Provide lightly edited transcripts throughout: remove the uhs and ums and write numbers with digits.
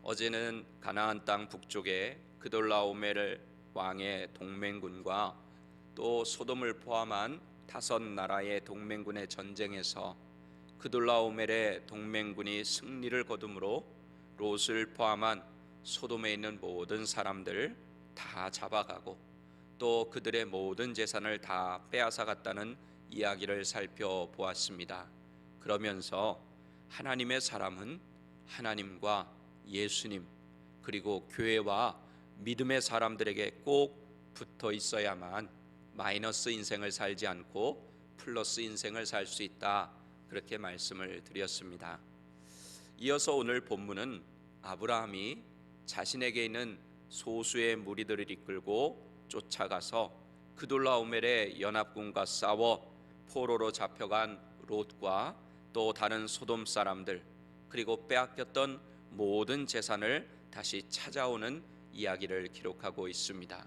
어제는 가나안 땅 북쪽에 그돌라오멜 왕의 동맹군과 또 소돔을 포함한 5나라의 동맹군의 전쟁에서 그돌라오멜의 동맹군이 승리를 거두므로 롯을 포함한 소돔에 있는 모든 사람들 다 잡아가고 또 그들의 모든 재산을 다 빼앗아 갔다는 이야기를 살펴보았습니다. 그러면서 하나님의 사람은 하나님과 예수님 그리고 교회와 믿음의 사람들에게 꼭 붙어 있어야만 마이너스 인생을 살지 않고 플러스 인생을 살 수 있다, 그렇게 말씀을 드렸습니다. 이어서 오늘 본문은 아브라함이 자신에게 있는 소수의 무리들을 이끌고 쫓아가서 그돌라오멜의 연합군과 싸워 포로로 잡혀간 롯과 또 다른 소돔 사람들 그리고 빼앗겼던 모든 재산을 다시 찾아오는 이야기를 기록하고 있습니다.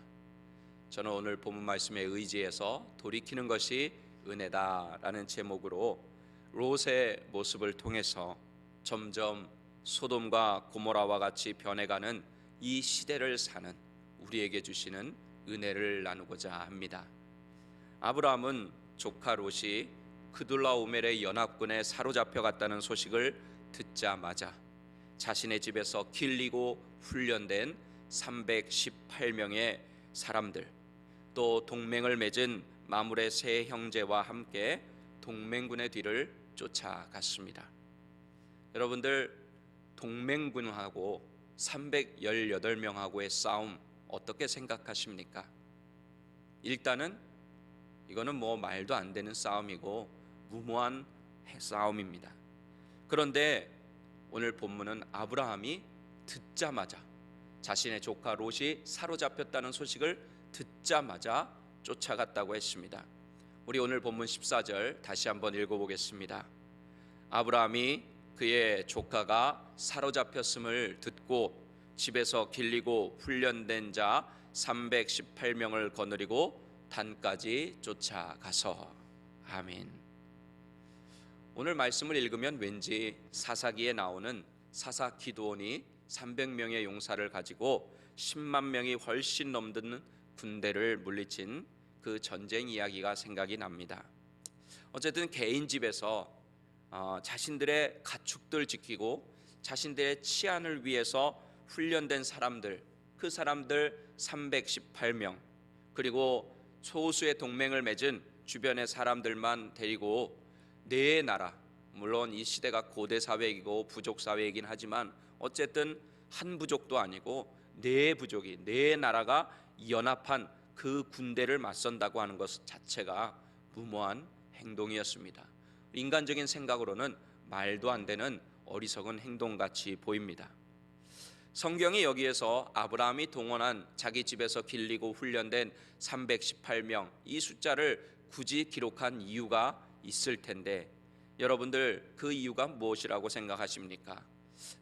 저는 오늘 본문 말씀에 의지해서 돌이키는 것이 은혜다라는 제목으로 롯의 모습을 통해서 점점 소돔과 고모라와 같이 변해가는 이 시대를 사는 우리에게 주시는 은혜를 나누고자 합니다. 아브라함은 조카 롯이 그돌라오멜의 연합군에 사로잡혀갔다는 소식을 듣자마자 자신의 집에서 길리고 훈련된 318명의 사람들 또 동맹을 맺은 마물의 세 형제와 함께 동맹군의 뒤를 쫓아갔습니다. 여러분들, 동맹군하고 318명하고의 싸움 어떻게 생각하십니까? 일단은 이거는 말도 안 되는 싸움이고 무모한 싸움입니다. 그런데 오늘 본문은 아브라함이 듣자마자 자신의 조카 롯이 사로잡혔다는 소식을 듣자마자 쫓아갔다고 했습니다. 우리 오늘 본문 14절 다시 한번 읽어보겠습니다. 아브라함이 그의 조카가 사로잡혔음을 듣고 집에서 길리고 훈련된 자 318명을 거느리고 단까지 쫓아가서. 아멘. 오늘 말씀을 읽으면 왠지 사사기에 나오는 사사 기드온이 300명의 용사를 가지고 10만 명이 훨씬 넘는 군대를 물리친 그 전쟁 이야기가 생각이 납니다. 어쨌든 개인 집에서 자신들의 가축들 지키고 자신들의 치안을 위해서 훈련된 사람들, 그 사람들 318명, 그리고 소수의 동맹을 맺은 주변의 사람들만 데리고 네 나라, 물론 이 시대가 고대 사회이고 부족 사회이긴 하지만 어쨌든 한 부족도 아니고 네 부족이, 네 나라가 연합한 그 군대를 맞선다고 하는 것 자체가 무모한 행동이었습니다. 인간적인 생각으로는 말도 안 되는 어리석은 행동같이 보입니다. 성경이 여기에서 아브라함이 동원한 자기 집에서 길리고 훈련된 318명, 이 숫자를 굳이 기록한 이유가 있을 텐데 여러분들, 그 이유가 무엇이라고 생각하십니까?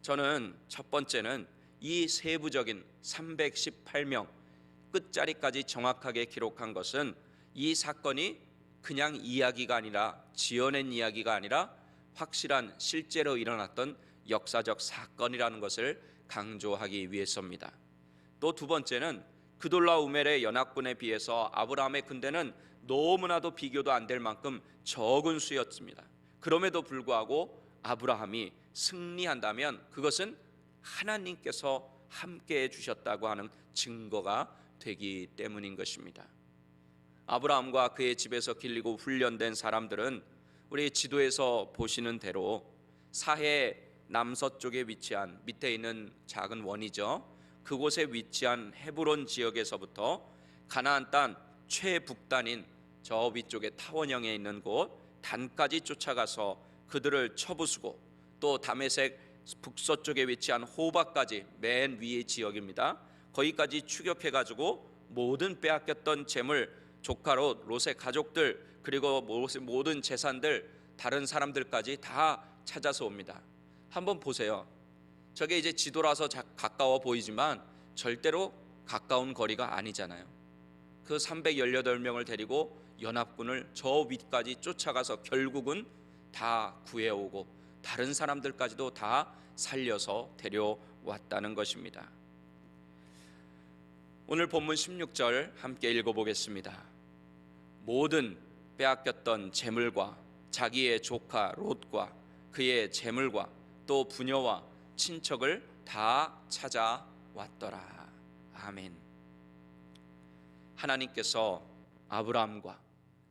저는 첫 번째는 이 세부적인 318명 끝자리까지 정확하게 기록한 것은 이 사건이 그냥 이야기가 아니라, 지어낸 이야기가 아니라 확실한 실제로 일어났던 역사적 사건이라는 것을 강조하기 위해서입니다. 또 두 번째는 그돌라오멜의 연합군에 비해서 아브라함의 군대는 너무나도 비교도 안 될 만큼 적은 수였습니다. 그럼에도 불구하고 아브라함이 승리한다면 그것은 하나님께서 함께해 주셨다고 하는 증거가 되기 때문인 것입니다. 아브라함과 그의 집에서 길리고 훈련된 사람들은 우리 지도에서 보시는 대로 사해 남서쪽에 위치한, 밑에 있는 작은 원이죠, 그곳에 위치한 헤브론 지역에서부터 가나안 땅 최북단인 저 위쪽에 타원형에 있는 곳 단까지 쫓아가서 그들을 쳐부수고, 또 다메섹 북서쪽에 위치한 호바까지, 맨 위의 지역입니다, 거기까지 추격해가지고 모든 빼앗겼던 재물, 조카 롯의 가족들, 그리고 모든 재산들, 다른 사람들까지 다 찾아서 옵니다. 한번 보세요. 저게 이제 지도라서 가까워 보이지만 절대로 가까운 거리가 아니잖아요. 그 318명을 데리고 연합군을 저 위까지 쫓아가서 결국은 다 구해오고 다른 사람들까지도 다 살려서 데려옵니다. 찾아왔다는 것입니다. 오늘 본문 16절 함께 읽어보겠습니다. 모든 빼앗겼던 재물과 자기의 조카 롯과 그의 재물과 또 부녀와 친척을 다 찾아왔더라. 아멘. 하나님께서 아브라함과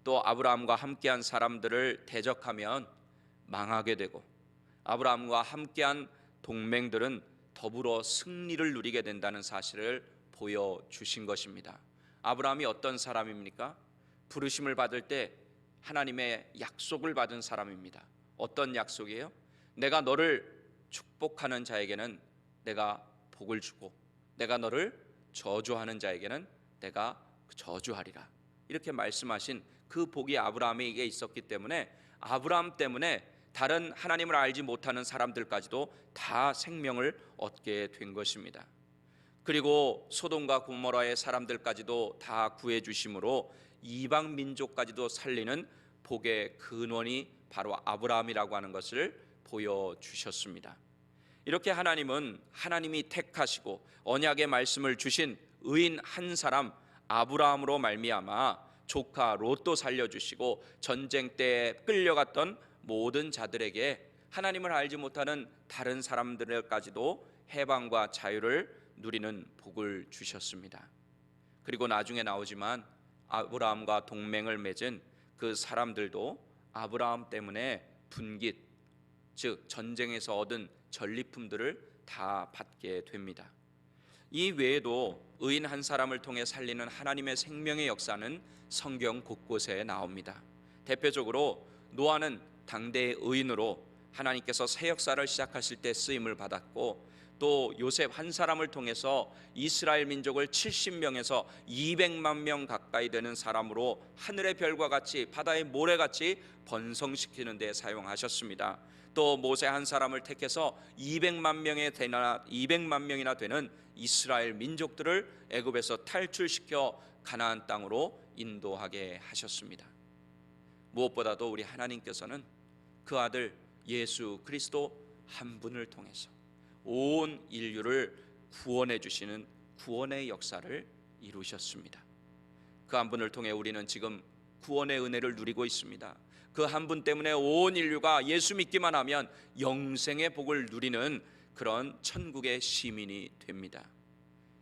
또 아브라함과 함께한 사람들을 대적하면 망하게 되고, 아브라함과 함께한 동맹들은 더불어 승리를 누리게 된다는 사실을 보여주신 것입니다. 아브라함이 어떤 사람입니까? 부르심을 받을 때 하나님의 약속을 받은 사람입니다. 어떤 약속이에요? 내가 너를 축복하는 자에게는 내가 복을 주고 내가 너를 저주하는 자에게는 내가 저주하리라, 이렇게 말씀하신 그 복이 아브라함에게 있었기 때문에 아브라함 때문에 다른 하나님을 알지 못하는 사람들까지도 다 생명을 얻게 된 것입니다. 그리고 소돔과 고모라의 사람들까지도 다 구해 주심으로 이방 민족까지도 살리는 복의 근원이 바로 아브라함이라고 하는 것을 보여주셨습니다. 이렇게 하나님은 하나님이 택하시고 언약의 말씀을 주신 의인 한 사람 아브라함으로 말미암아 조카 롯도 살려주시고 전쟁 때에 끌려갔던 모든 자들에게 하나님을 알지 못하는 다른 사람들까지도 해방과 자유를 누리는 복을 주셨습니다. 그리고 나중에 나오지만 아브라함과 동맹을 맺은 그 사람들도 아브라함 때문에 분깃, 즉 전쟁에서 얻은 전리품들을 다 받게 됩니다. 이 외에도 의인 한 사람을 통해 살리는 하나님의 생명의 역사는 성경 곳곳에 나옵니다. 대표적으로 노아는 당대의 의인으로 하나님께서 새 역사를 시작하실 때 쓰임을 받았고, 또 요셉 한 사람을 통해서 이스라엘 민족을 70명에서 200만 명 가까이 되는 사람으로 하늘의 별과 같이 바다의 모래같이 번성시키는 데 사용하셨습니다. 또 모세 한 사람을 택해서 200만 명이나 되는 이스라엘 민족들을 애굽에서 탈출시켜 가나안 땅으로 인도하게 하셨습니다. 무엇보다도 우리 하나님께서는 그 아들 예수 그리스도 한 분을 통해서 온 인류를 구원해 주시는 구원의 역사를 이루셨습니다. 그 한 분을 통해 우리는 지금 구원의 은혜를 누리고 있습니다. 그 한 분 때문에 온 인류가 예수 믿기만 하면 영생의 복을 누리는 그런 천국의 시민이 됩니다.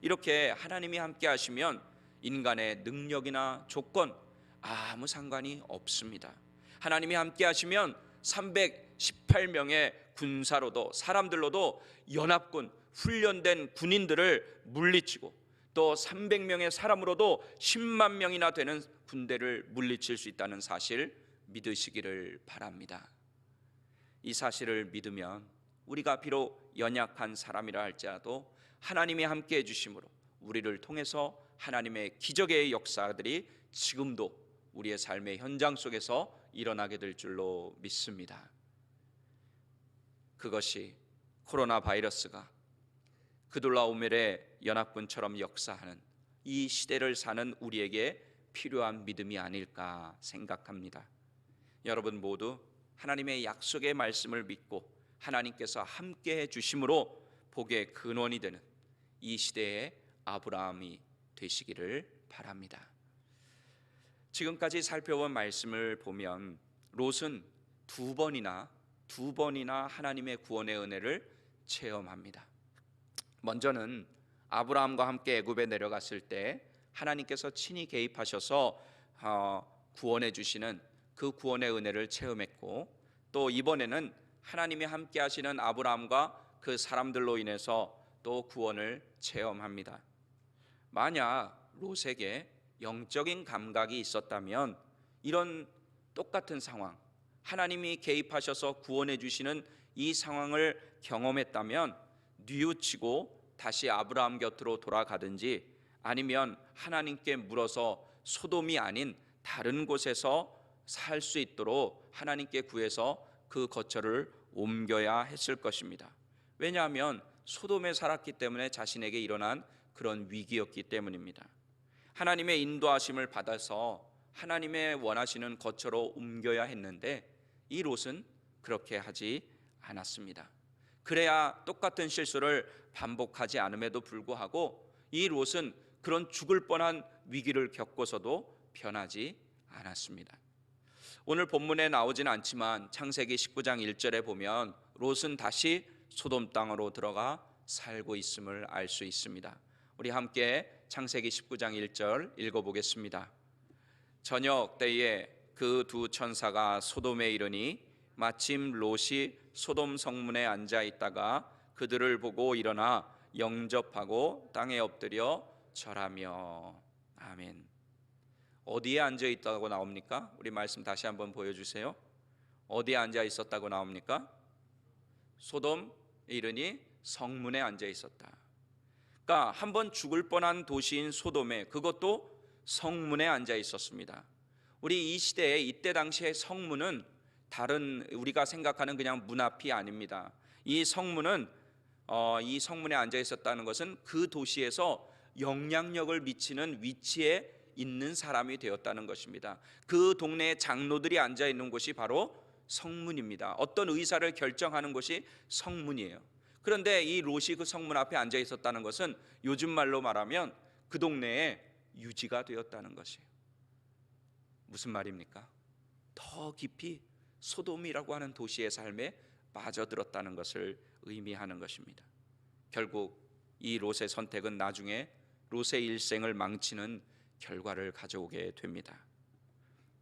이렇게 하나님이 함께 하시면 인간의 능력이나 조건 아무 상관이 없습니다. 하나님이 함께 하시면 318명의 군사로도 사람들로도 연합군 훈련된 군인들을 물리치고 또 300명의 사람으로도 10만 명이나 되는 군대를 물리칠 수 있다는 사실 믿으시기를 바랍니다. 이 사실을 믿으면 우리가 비록 연약한 사람이라 할지라도 하나님이 함께 해주심으로 우리를 통해서 하나님의 기적의 역사들이 지금도 우리의 삶의 현장 속에서 일어나게 될 줄로 믿습니다. 그것이 코로나 바이러스가 그둘라오멜의 연합군처럼 역사하는 이 시대를 사는 우리에게 필요한 믿음이 아닐까 생각합니다. 여러분 모두 하나님의 약속의 말씀을 믿고 하나님께서 함께 해주심으로 복의 근원이 되는 이 시대의 아브라함이 되시기를 바랍니다. 지금까지 살펴본 말씀을 보면 롯은 두 번이나 하나님의 구원의 은혜를 체험합니다. 먼저는 아브라함과 함께 애굽에 내려갔을 때 하나님께서 친히 개입하셔서 구원해 주시는 그 구원의 은혜를 체험했고, 또 이번에는 하나님이 함께 하시는 아브라함과 그 사람들로 인해서 또 구원을 체험합니다. 만약 롯에게 영적인 감각이 있었다면 이런 똑같은 상황, 하나님이 개입하셔서 구원해 주시는 이 상황을 경험했다면 뉘우치고 다시 아브라함 곁으로 돌아가든지 아니면 하나님께 물어서 소돔이 아닌 다른 곳에서 살 수 있도록 하나님께 구해서 그 거처를 옮겨야 했을 것입니다. 왜냐하면 소돔에 살았기 때문에 자신에게 일어난 그런 위기였기 때문입니다. 하나님의 인도하심을 받아서 하나님의 원하시는 거처로 옮겨야 했는데 이 롯은 그렇게 하지 않았습니다. 그래야 똑같은 실수를 반복하지 않음에도 불구하고 이 롯은 그런 죽을 뻔한 위기를 겪고서도 변하지 않았습니다. 오늘 본문에 나오진 않지만 창세기 19장 1절에 보면 롯은 다시 소돔 땅으로 들어가 살고 있음을 알 수 있습니다. 우리 함께 창세기 19장 1절 읽어보겠습니다. 저녁 때에 그 두 천사가 소돔에 이르니 마침 롯이 소돔 성문에 앉아 있다가 그들을 보고 일어나 영접하고 땅에 엎드려 절하며. 아멘. 어디에 앉아 있다고 나옵니까? 우리 말씀 다시 한번 보여주세요. 어디에 앉아 있었다고 나옵니까? 소돔에 이르니 성문에 앉아 있었다. 그러니까 한번 죽을 뻔한 도시인 소돔에, 그것도 성문에 앉아 있었습니다. 우리 이 시대에, 이때 당시의 성문은 다른 우리가 생각하는 그냥 문 앞이 아닙니다. 이 성문은 이 성문에 앉아 있었다는 것은 그 도시에서 영향력을 미치는 위치에 있는 사람이 되었다는 것입니다. 그 동네의 장로들이 앉아 있는 곳이 바로 성문입니다. 어떤 의사를 결정하는 곳이 성문이에요. 그런데 이 롯이 그 성문 앞에 앉아 있었다는 것은 요즘 말로 말하면 그 동네에 유지가 되었다는 것이에요. 무슨 말입니까? 더 깊이 소돔이라고 하는 도시의 삶에 빠져들었다는 것을 의미하는 것입니다. 결국 이 롯의 선택은 나중에 롯의 일생을 망치는 결과를 가져오게 됩니다.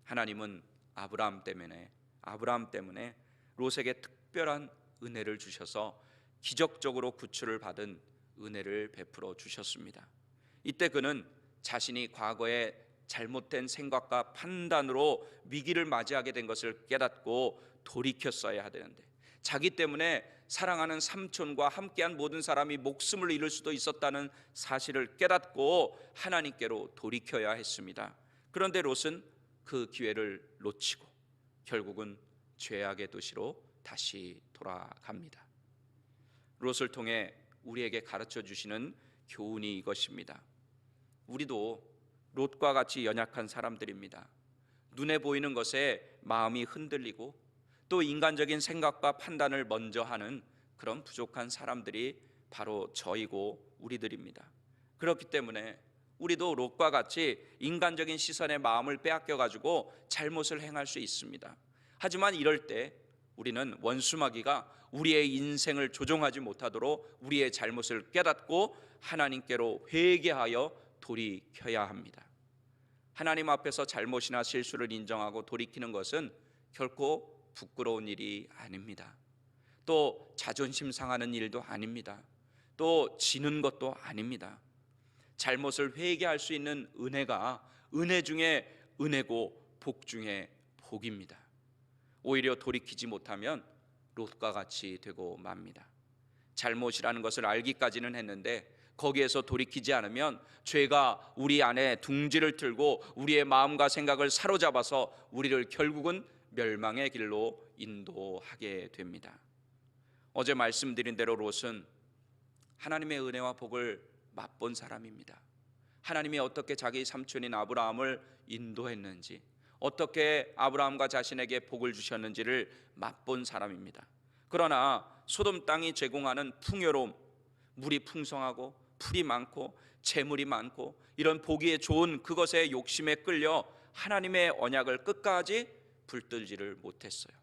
하나님은 아브라함 때문에 롯에게 특별한 은혜를 주셔서 기적적으로 구출을 받은 은혜를 베풀어 주셨습니다. 이때 그는 자신이 과거에 잘못된 생각과 판단으로 위기를 맞이하게 된 것을 깨닫고 돌이켰어야 되는데, 자기 때문에 사랑하는 삼촌과 함께한 모든 사람이 목숨을 잃을 수도 있었다는 사실을 깨닫고 하나님께로 돌이켜야 했습니다. 그런데 롯은 그 기회를 놓치고 결국은 죄악의 도시로 다시 돌아갑니다. 롯을 통해 우리에게 가르쳐 주시는 교훈이 이것입니다. 우리도 롯과 같이 연약한 사람들입니다. 눈에 보이는 것에 마음이 흔들리고 또 인간적인 생각과 판단을 먼저 하는 그런 부족한 사람들이 바로 저이고 우리들입니다. 그렇기 때문에 우리도 롯과 같이 인간적인 시선에 마음을 빼앗겨 가지고 잘못을 행할 수 있습니다. 하지만 이럴 때 우리는 원수마귀가 우리의 인생을 조종하지 못하도록 우리의 잘못을 깨닫고 하나님께로 회개하여 돌이켜야 합니다. 하나님 앞에서 잘못이나 실수를 인정하고 돌이키는 것은 결코 부끄러운 일이 아닙니다. 또 자존심 상하는 일도 아닙니다. 또 지는 것도 아닙니다. 잘못을 회개할 수 있는 은혜가 은혜 중에 은혜고 복 중에 복입니다. 오히려 돌이키지 못하면 롯과 같이 되고 맙니다. 잘못이라는 것을 알기까지는 했는데 거기에서 돌이키지 않으면 죄가 우리 안에 둥지를 틀고 우리의 마음과 생각을 사로잡아서 우리를 결국은 멸망의 길로 인도하게 됩니다. 어제 말씀드린 대로 롯은 하나님의 은혜와 복을 맛본 사람입니다. 하나님이 어떻게 자기 삼촌인 아브라함을 인도했는지, 어떻게 아브라함과 자신에게 복을 주셨는지를 맛본 사람입니다. 그러나 소돔 땅이 제공하는 풍요로움, 물이 풍성하고 풀이 많고 재물이 많고 이런 보기에 좋은 그것에 욕심에 끌려 하나님의 언약을 끝까지 붙들지를 못했어요.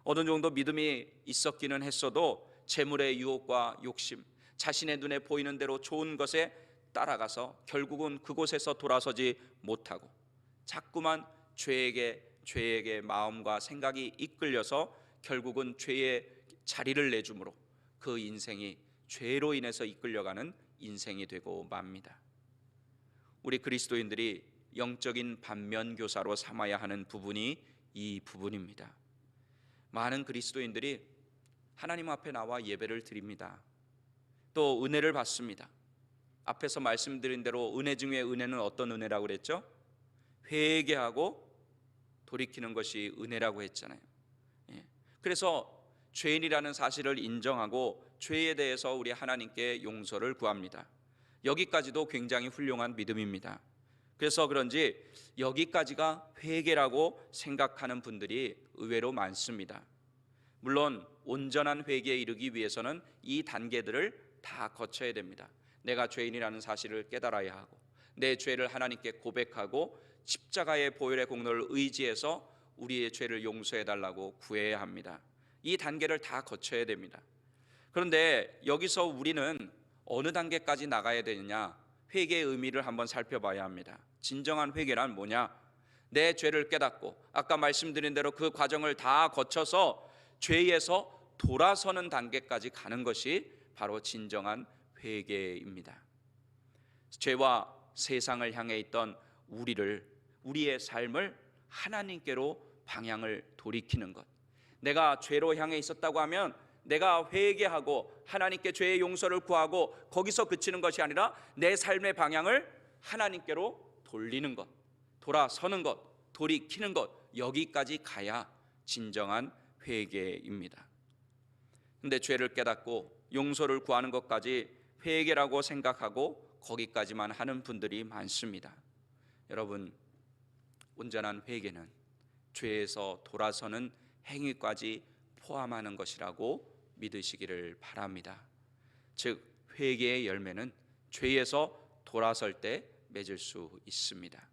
어느 정도 믿음이 있었기는 했어도 재물의 유혹과 욕심, 자신의 눈에 보이는 대로 좋은 것에 따라가서 결국은 그곳에서 돌아서지 못하고 자꾸만 죄에게 마음과 생각이 이끌려서 결국은 죄의 자리를 내줌으로 그 인생이 죄로 인해서 이끌려가는 인생이 되고 맙니다. 우리 그리스도인들이 영적인 반면교사로 삼아야 하는 부분이 이 부분입니다. 많은 그리스도인들이 하나님 앞에 나와 예배를 드립니다. 또 은혜를 받습니다. 앞에서 말씀드린 대로 은혜 중에 은혜는 어떤 은혜라고 그랬죠? 회개하고 돌이키는 것이 은혜라고 했잖아요. 그래서 죄인이라는 사실을 인정하고 죄에 대해서 우리 하나님께 용서를 구합니다. 여기까지도 굉장히 훌륭한 믿음입니다. 그래서 그런지 여기까지가 회개라고 생각하는 분들이 의외로 많습니다. 물론 온전한 회개에 이르기 위해서는 이 단계들을 다 거쳐야 됩니다. 내가 죄인이라는 사실을 깨달아야 하고, 내 죄를 하나님께 고백하고 십자가의 보혈의 공로를 의지해서 우리의 죄를 용서해 달라고 구해야 합니다. 이 단계를 다 거쳐야 됩니다. 그런데 여기서 우리는 어느 단계까지 나가야 되느냐, 회개의 의미를 한번 살펴봐야 합니다. 진정한 회개란 뭐냐? 내 죄를 깨닫고 아까 말씀드린 대로 그 과정을 다 거쳐서 죄에서 돌아서는 단계까지 가는 것이 바로 진정한 회개입니다. 죄와 세상을 향해 있던 우리의 삶을 하나님께로 방향을 돌이키는 것. 내가 죄로 향해 있었다고 하면 내가 회개하고 하나님께 죄의 용서를 구하고 거기서 그치는 것이 아니라 내 삶의 방향을 하나님께로 돌리는 것, 돌아서는 것, 돌이키는 것, 여기까지 가야 진정한 회개입니다. 근데 죄를 깨닫고 용서를 구하는 것까지 회개라고 생각하고 거기까지만 하는 분들이 많습니다. 여러분, 온전한 회개는 죄에서 돌아서는 행위까지 포함하는 것이라고 믿으시기를 바랍니다. 즉, 회개의 열매는 죄에서 돌아설 때 맺을 수 있습니다.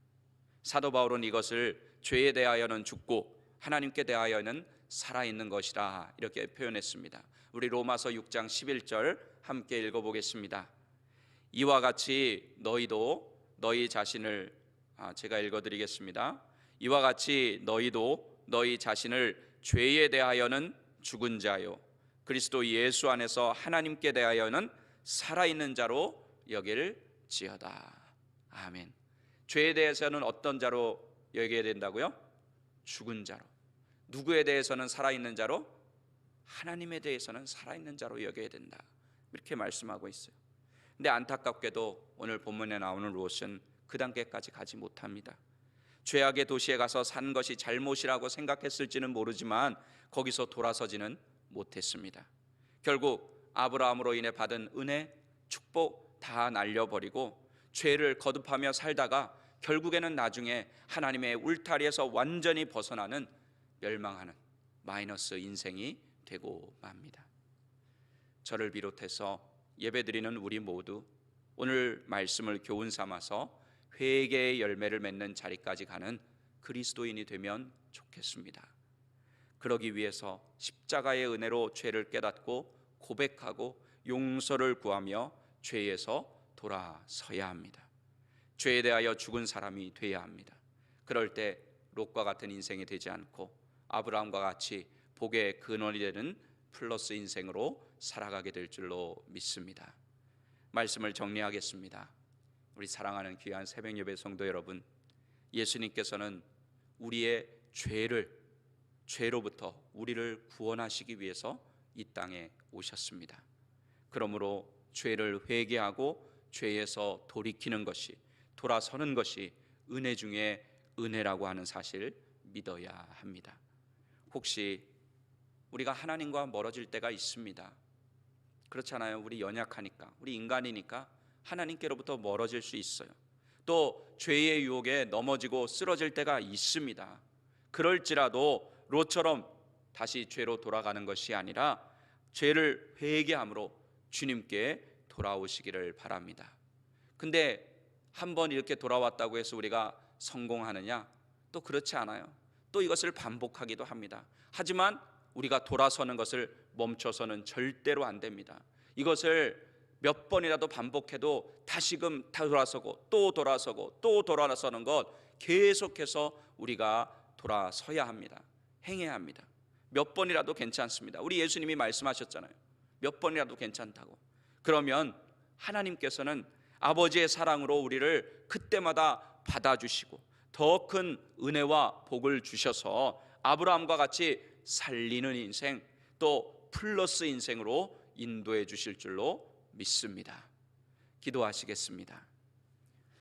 사도 바울은 이것을 죄에 대하여는 죽고 하나님께 대하여는 살아있는 것이라 이렇게 표현했습니다. 우리 로마서 6장 11절 함께 읽어보겠습니다. 이와 같이 너희도 너희 자신을 제가 읽어드리겠습니다. 이와 같이 너희도 너희 자신을 죄에 대하여는 죽은 자요 그리스도 예수 안에서 하나님께 대하여는 살아있는 자로 여길지어다. 아멘. 죄에 대해서는 어떤 자로 여겨야 된다고요? 죽은 자로. 누구에 대해서는 살아있는 자로? 하나님에 대해서는 살아있는 자로 여겨야 된다, 이렇게 말씀하고 있어요. 근데 안타깝게도 오늘 본문에 나오는 롯은 그 단계까지 가지 못합니다. 죄악의 도시에 가서 산 것이 잘못이라고 생각했을지는 모르지만 거기서 돌아서지는 못했습니다. 결국 아브라함으로 인해 받은 은혜, 축복 다 날려버리고 죄를 거듭하며 살다가 결국에는 나중에 하나님의 울타리에서 완전히 벗어나는 멸망하는 마이너스 인생이 되고 맙니다. 저를 비롯해서 예배드리는 우리 모두 오늘 말씀을 교훈 삼아서 회개의 열매를 맺는 자리까지 가는 그리스도인이 되면 좋겠습니다. 그러기 위해서 십자가의 은혜로 죄를 깨닫고 고백하고 용서를 구하며 죄에서 돌아서야 합니다. 죄에 대하여 죽은 사람이 되어야 합니다. 그럴 때 롯과 같은 인생이 되지 않고 아브라함과 같이 복의 근원이 되는 플러스 인생으로 살아가게 될 줄로 믿습니다. 말씀을 정리하겠습니다. 우리 사랑하는 귀한 새벽 예배 성도 여러분, 예수님께서는 우리의 죄로부터 우리를 구원하시기 위해서 이 땅에 오셨습니다. 그러므로 죄를 회개하고 죄에서 돌이키는 것이, 돌아서는 것이 은혜 중에 은혜라고 하는 사실을 믿어야 합니다. 혹시 우리가 하나님과 멀어질 때가 있습니다. 그렇잖아요. 우리 연약하니까, 우리 인간이니까 하나님께로부터 멀어질 수 있어요. 또 죄의 유혹에 넘어지고 쓰러질 때가 있습니다. 그럴지라도 롯처럼 다시 죄로 돌아가는 것이 아니라 죄를 회개함으로 주님께 돌아오시기를 바랍니다. 근데 한번 이렇게 돌아왔다고 해서 우리가 성공하느냐? 또 그렇지 않아요. 또 이것을 반복하기도 합니다. 하지만 우리가 돌아서는 것을 멈춰서는 절대로 안 됩니다. 이것을 몇 번이라도 반복해도 다시금 돌아서고 또 돌아서고 또 돌아서는 것, 계속해서 우리가 돌아서야 합니다. 행해야 합니다. 몇 번이라도 괜찮습니다. 우리 예수님이 말씀하셨잖아요. 몇 번이라도 괜찮다고. 그러면 하나님께서는 아버지의 사랑으로 우리를 그때마다 받아주시고 더 큰 은혜와 복을 주셔서 아브라함과 같이 살리는 인생, 또 플러스 인생으로 인도해 주실 줄로 믿습니다. 기도하시겠습니다.